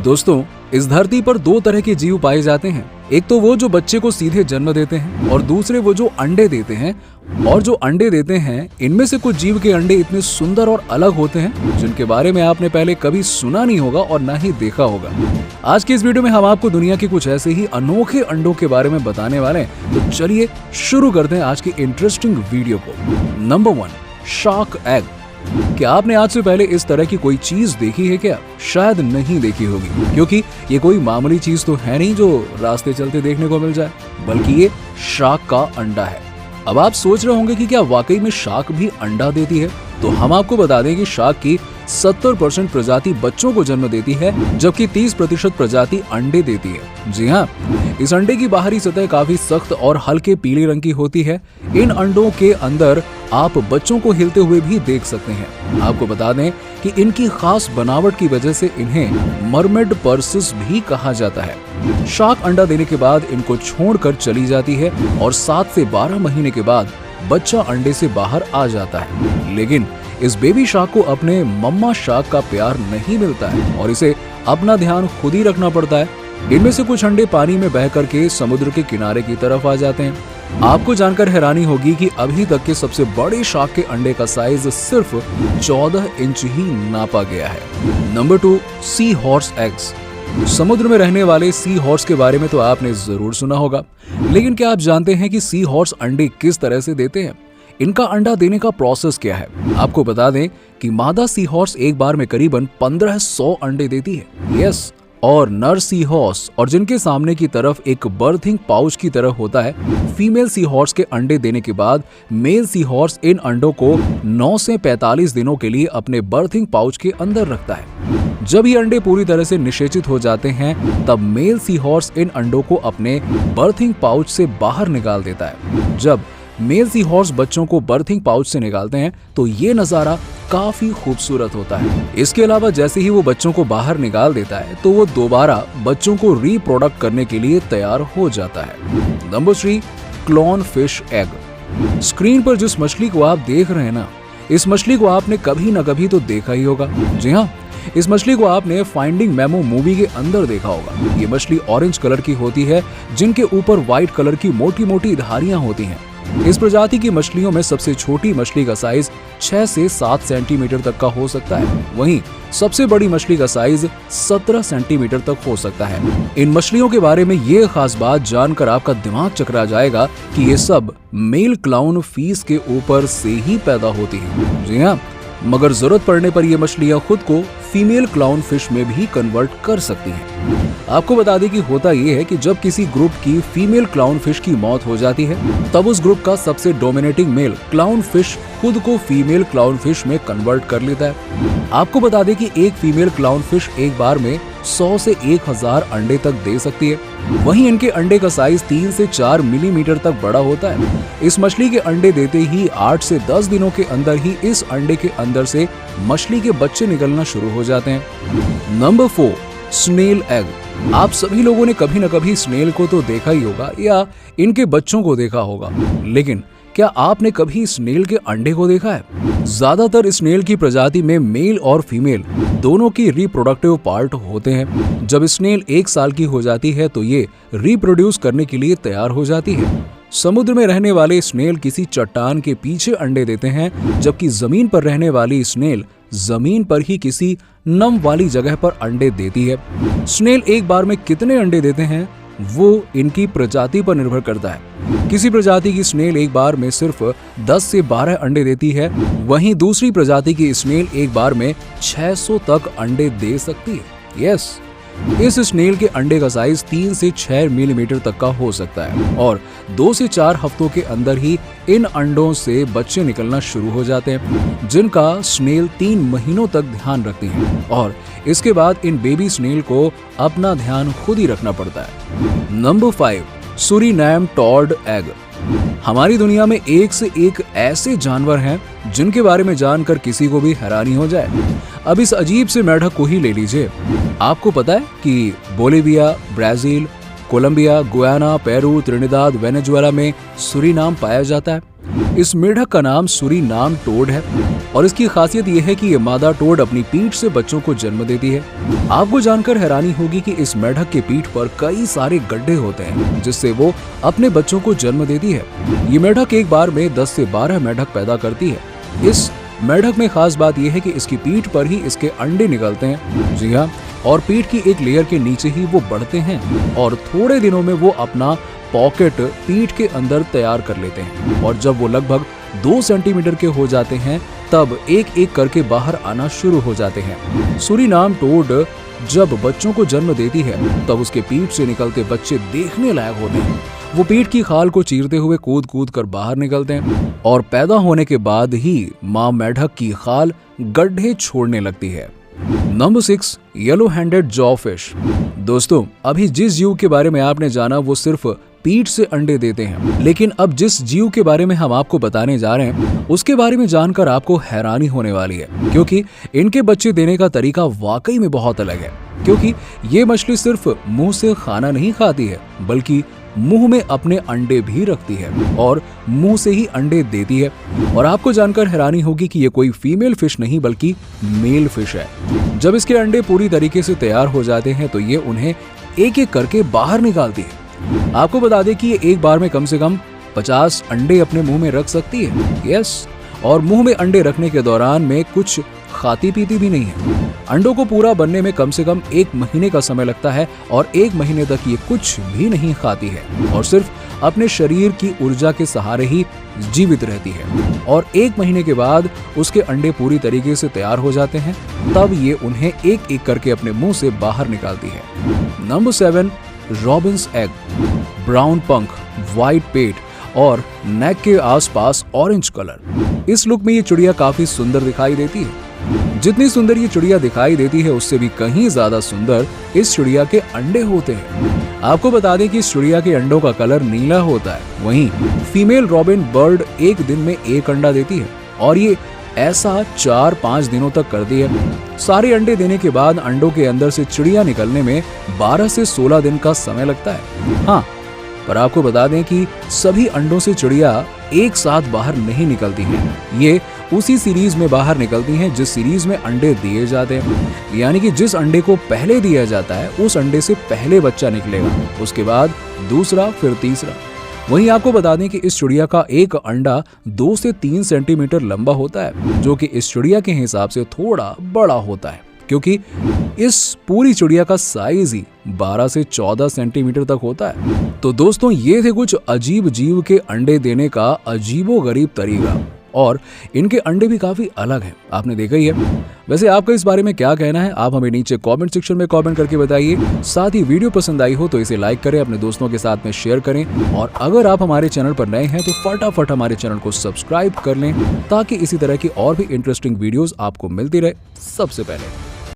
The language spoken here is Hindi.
दोस्तों, इस धरती पर दो तरह के जीव पाए जाते हैं। एक तो वो जो बच्चे को सीधे जन्म देते हैं और दूसरे वो जो अंडे देते हैं। और जो अंडे देते हैं, इनमें से कुछ जीव के अंडे इतने सुंदर और अलग होते हैं जिनके बारे में आपने पहले कभी सुना नहीं होगा और ना ही देखा होगा। आज की इस वीडियो में हम आपको दुनिया के कुछ ऐसे ही अनोखे अंडों के बारे में बताने वाले हैं। तो चलिए शुरू करते हैं आज की इंटरेस्टिंग वीडियो को। Number 1, shark egg. क्या आपने आज से पहले इस तरह की कोई चीज देखी है क्या? शायद नहीं देखी होगी, क्योंकि ये कोई मामूली चीज तो है नहीं जो रास्ते चलते देखने को मिल जाए, बल्कि ये शार्क का अंडा है। अब आप सोच रहे होंगे कि क्या वाकई में शार्क भी अंडा देती है? तो हम आपको बता दें कि शार्क की 70% प्रजाति बच्चों को जन्म देती है, जबकि 30% प्रजाति अंडे देती है। जी हाँ, इस अंडे की बाहरी सतह काफी सख्त और हल्के पीले रंग की होती है। इन अंडों के अंदर आप बच्चों को हिलते हुए भी देख सकते हैं। आपको बता दें कि इनकी खास बनावट की वजह से इन्हें मरमेड पर्सिस भी कहा जाता है। शार्क अंडा देने के बाद इनको छोड़कर चली जाती है और 7 से 12 महीने के बाद बच्चा अंडे से बाहर आ जाता है। लेकिन इस बेबी शार्क को अपने मम्मा शार्क का प्यार नहीं मिलता है और इसे अपना ध्यान खुद ही रखना पड़ता है। इनमें से कुछ अंडे पानी में बह करके समुद्र के किनारे की तरफ आ जाते हैं। आपको जानकर हैरानी होगी कि अभी तक के सबसे बड़े शार्क के अंडे का साइज सिर्फ 14 इंच ही नापा गया है। Number 2, sea horse eggs. समुद्र में रहने वाले सी हॉर्स के बारे में तो आपने जरूर सुना होगा, लेकिन क्या आप जानते हैं कि सी हॉर्स अंडे किस तरह से देते हैं? इनका अंडा देने का प्रोसेस क्या है? आपको बता दें कि मादा सी हॉर्स एक बार में करीबन 1500 अंडे देती है। यस, और नर सी हॉर्स और जिनके सामने की तरफ एक बर्थिंग पाउच की तरह होता है, फीमेल सी हॉर्स के अंडे देने के बाद मेल सी हॉर्स इन अंडों को 9 से 45 दिनों के लिए अपने बर्थिंग पाउच के अंदर रखता है। जब ये अंडे पूरी तरह से निषेचित हो जाते हैं, तब मेल सी हॉर्स इन अंडों को अपने बर्थिंग पाउच से बाहर निकाल देता है। जब मेल सी हॉर्स बच्चों को बर्थिंग पाउच से निकालते हैं तो ये नजारा काफी खूबसूरत होता है। इसके अलावा जैसे ही वो बच्चों को बाहर निकाल देता है तो वो दोबारा बच्चों को रीप्रोडक्ट करने के लिए तैयार हो जाता है। Number 3, clone fish egg. Screen पर जिस मछली को आप देख रहे हैं ना, इस मछली को आपने कभी न कभी तो देखा ही होगा। जी हाँ, इस मछली को आपने फाइंडिंग नेमो मूवी के अंदर देखा होगा। ये मछली ऑरेंज कलर की होती है, जिनके ऊपर व्हाइट कलर की मोटी मोटी धारियां होती हैं। इस प्रजाति की मछलियों में सबसे छोटी मछली का साइज 6 से 7 सेंटीमीटर तक का हो सकता है, वहीं सबसे बड़ी मछली का साइज 17 सेंटीमीटर तक हो सकता है। इन मछलियों के बारे में ये खास बात जानकर आपका दिमाग चकरा जाएगा कि ये सब मेल क्लाउन फिश के ऊपर से ही पैदा होती है। जी हाँ, मगर जरूरत पड़ने पर ये मछलियां खुद को फीमेल क्लाउन फिश में भी कन्वर्ट कर सकती हैं। आपको बता दें कि होता ये है कि जब किसी ग्रुप की फीमेल क्लाउन फिश की मौत हो जाती है, तब उस ग्रुप का सबसे डोमिनेटिंग मेल क्लाउन फिश खुद को फीमेल क्लाउन फिश में कन्वर्ट कर लेता है। आपको बता दें कि एक फीमेल क्लाउन फिश एक बार में 100 से 1000 अंडे तक दे सकती है। वहीं इनके अंडे का साइज 3 से 4 मिलीमीटर तक बड़ा होता है। इस मछली के अंडे देते ही 8 से 10 दिनों के अंदर ही इस अंडे के अंदर से मछली के बच्चे निकलना शुरू हो जाते हैं। Number 4, snail egg. आप सभी लोगों ने कभी न कभी स्नेल को तो देखा ही होगा या इनके बच्चों को देखा होगा, लेकिन क्या आपने कभी स्नेल के अंडे को देखा है? ज्यादातर स्नेल की प्रजाति में मेल और फीमेल दोनों की रिप्रोडक्टिव पार्ट होते हैं। जब स्नेल 1 साल की हो जाती है तो ये रिप्रोड्यूस करने के लिए तैयार हो जाती है। समुद्र में रहने वाले स्नेल किसी चट्टान के पीछे अंडे देते हैं, जबकि जमीन पर रहने वाली स्नेल जमीन पर ही किसी नम वाली जगह पर अंडे देती है। स्नेल एक बार में कितने अंडे देते हैं वो इनकी प्रजाति पर निर्भर करता है। किसी प्रजाति की स्नेल एक बार में सिर्फ 10 से 12 अंडे देती है, वहीं दूसरी प्रजाति की स्नेल एक बार में 600 तक अंडे दे सकती है। यस, इस स्नेल के अंडे का साइज 3 से 6 मिलीमीटर तक का हो सकता है और 2 से 4 हफ्तों के अंदर ही इन अंडों से बच्चे निकलना शुरू हो जाते हैं, जिनका स्नेल 3 महीनों तक ध्यान रखती है और इसके बाद इन बेबी स्नेल को अपना ध्यान खुद ही रखना पड़ता है। Number 5, Suriname toad egg. हमारी दुनिया में एक से एक ऐसे जानवर हैं जिनके बारे में जानकर किसी को भी हैरानी हो जाए। अब इस अजीब से मेढक को ही ले लीजिए। आपको पता है कि Bolivia, Brazil, Colombia, Guyana, Peru, Trinidad, Venezuela में सूरीनाम पाया जाता है। इस मेढक का नाम सूरीनाम टोड है और इसकी खासियत यह है कि ये मादा टोड अपनी पीठ से बच्चों को जन्म देती है। आपको जानकर हैरानी होगी कि इस मेढक के पीठ पर कई सारे गड्ढे होते हैं जिससे वो अपने बच्चों को जन्म देती है। ये मेढक एक बार में 10 से 12 मेढक पैदा करती है। इस मेढक में खास बात यह है कि इसकी पीठ पर ही इसके अंडे निकलते हैं। जी हाँ, और पीठ की एक लेयर के नीचे ही वो बढ़ते हैं और थोड़े दिनों में वो अपना पॉकेट पीठ के अंदर तैयार कर लेते हैं और जब वो लगभग 2 सेंटीमीटर के हो जाते हैं तब एक एक करके बाहर आना शुरू हो जाते हैं। सूरीनाम टोड जब बच्चों को जन्म देती है तब उसके पीठ से निकलते बच्चे देखने लायक होते हैं। वो पीठ की खाल को चीरते हुए कूद कूद कर बाहर निकलते हैं और पैदा होने के बाद ही माँ मेढक की खाल गड्ढे छोड़ने लगती है। Number 6, yellow headed jawfish. दोस्तों, अभी जिस जीव के बारे में आपने जाना वो सिर्फ पीठ से अंडे देते हैं, लेकिन अब जिस जीव के बारे में हम आपको बताने जा रहे हैं उसके बारे में जानकर आपको हैरानी होने वाली है, क्योंकि इनके बच्चे देने का तरीका वाकई में बहुत अलग है। क्योंकि ये मछली सिर्फ मुंह से खाना नहीं खाती है बल्कि मुंह में अपने अंडे भी रखती है और मुंह से ही अंडे देती है। और आपको जानकर हैरानी होगी कि ये कोई फीमेल फिश नहीं बल्कि मेल फिश है। जब इसके अंडे पूरी तरीके से तैयार हो जाते हैं तो ये उन्हें एक एक करके बाहर निकालती है। आपको बता दें कि ये एक बार में कम से कम 50 अंडे अपने मुंह में रख सकती है। यस, और मुंह में अंडे रखने के दौरान में कुछ खाती पीती भी नहीं है। अंडों को पूरा बनने में कम से कम 1 महीने का समय लगता है और 1 महीने तक ये कुछ भी नहीं खाती है और सिर्फ अपने शरीर की ऊर्जा के सहारे ही जीवित रहती है। और 1 महीने के बाद उसके अंडे पूरी तरीके से तैयार हो जाते हैं, तब ये उन्हें एक एक करके अपने मुंह से बाहर निकालती है। Number 7, Robins egg. ब्राउन पंख, व्हाइट पेट और नेक के आसपास ऑरेंज कलर। इस लुक में ये चिड़िया काफी सुंदर दिखाई देती है। जितनी सुंदर ये चिड़िया दिखाई देती है उससे भी कहीं ज्यादा सुंदर इस चिड़िया के अंडे होते हैं। आपको बता दें कि इस चिड़िया के अंडों का कलर नीला होता है। वहीं फीमेल रॉबिन बर्ड एक दिन में 1 अंडा देती है और ये ऐसा 4-5 दिनों तक करती है। सारे अंडे देने के बाद अंडों के अंदर से चिड़िया निकलने में 12 से 16 दिन का समय लगता है। हाँ, पर आपको बता दें कि सभी अंडों से चिड़िया एक साथ बाहर नहीं निकलती हैं। ये उसी सीरीज में बाहर निकलती हैं जिस सीरीज में अंडे दिए जाते हैं। यानी कि जिस अंडे को पहले दिया जाता है उस अंडे से पहले बच्चा निकलेगा, उसके बाद दूसरा, फिर तीसरा। वहीं आपको बता दें कि इस चिड़िया का एक अंडा 2 से 3 सेंटीमीटर लंबा होता है, जो कि इस चिड़िया के हिसाब से थोड़ा बड़ा होता है, क्योंकि इस पूरी चिड़िया का साइज ही 12 से 14 सेंटीमीटर तक होता है। तो दोस्तों, ये थे कुछ अजीब जीव के अंडे देने का अजीबोगरीब तरीका और इनके अंडे भी काफी अलग हैं, आपने देखा ही है। वैसे आपका इस बारे में क्या कहना है, आप हमें नीचे कमेंट सेक्शन में कमेंट करके बताइए। साथ ही वीडियो पसंद आई हो तो इसे लाइक करें, अपने दोस्तों के साथ में शेयर करें और अगर आप हमारे चैनल पर नए हैं तो फटाफट हमारे चैनल को सब्सक्राइब कर लें ताकि इसी तरह की और भी इंटरेस्टिंग वीडियोस आपको मिलती रहे सबसे पहले।